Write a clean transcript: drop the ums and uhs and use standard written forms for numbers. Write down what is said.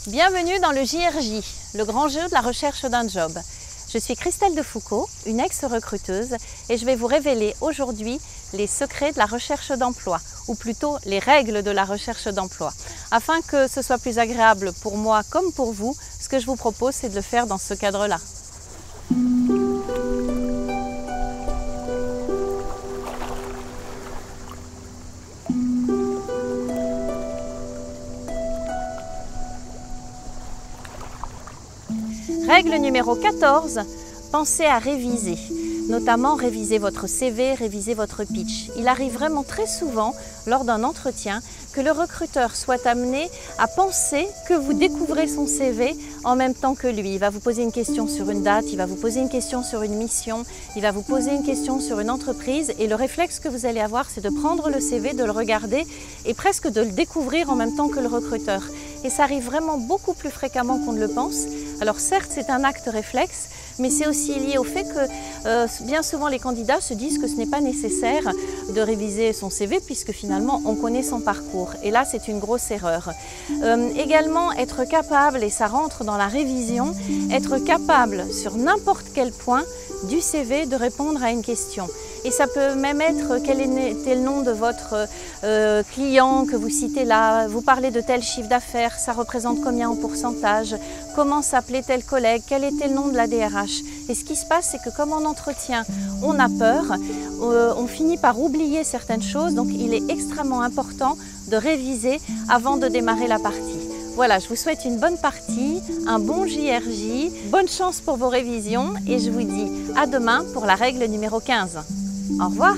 Bienvenue dans le JRJ, le grand jeu de la recherche d'un job. Je suis Christelle Defoucault, une ex-recruteuse, et je vais vous révéler aujourd'hui les secrets de la recherche d'emploi, ou plutôt les règles de la recherche d'emploi. Afin que ce soit plus agréable pour moi comme pour vous, ce que je vous propose, c'est de le faire dans ce cadre-là. Règle numéro 14, pensez à réviser, notamment réviser votre CV, réviser votre pitch. Il arrive vraiment très souvent, lors d'un entretien, que le recruteur soit amené à penser que vous découvrez son CV en même temps que lui. Il va vous poser une question sur une date, il va vous poser une question sur une mission, il va vous poser une question sur une entreprise et le réflexe que vous allez avoir, c'est de prendre le CV, de le regarder et presque de le découvrir en même temps que le recruteur. Et ça arrive vraiment beaucoup plus fréquemment qu'on ne le pense. Alors certes, c'est un acte réflexe, mais c'est aussi lié au fait que bien souvent les candidats se disent que ce n'est pas nécessaire de réviser son CV puisque finalement on connaît son parcours. Et là, c'est une grosse erreur. Également, être capable, et ça rentre dans la révision, être capable sur n'importe quel point du CV de répondre à une question. Et ça peut même être quel était le nom de votre client que vous citez là, vous parlez de tel chiffre d'affaires, ça représente combien en pourcentage, comment s'appelait tel collègue, quel était le nom de la DRH. Et ce qui se passe, c'est que comme en entretien, on a peur, on finit par oublier certaines choses, donc il est extrêmement important de réviser avant de démarrer la partie. Voilà, je vous souhaite une bonne partie, un bon JRJ, bonne chance pour vos révisions et je vous dis à demain pour la règle numéro 15. Au revoir!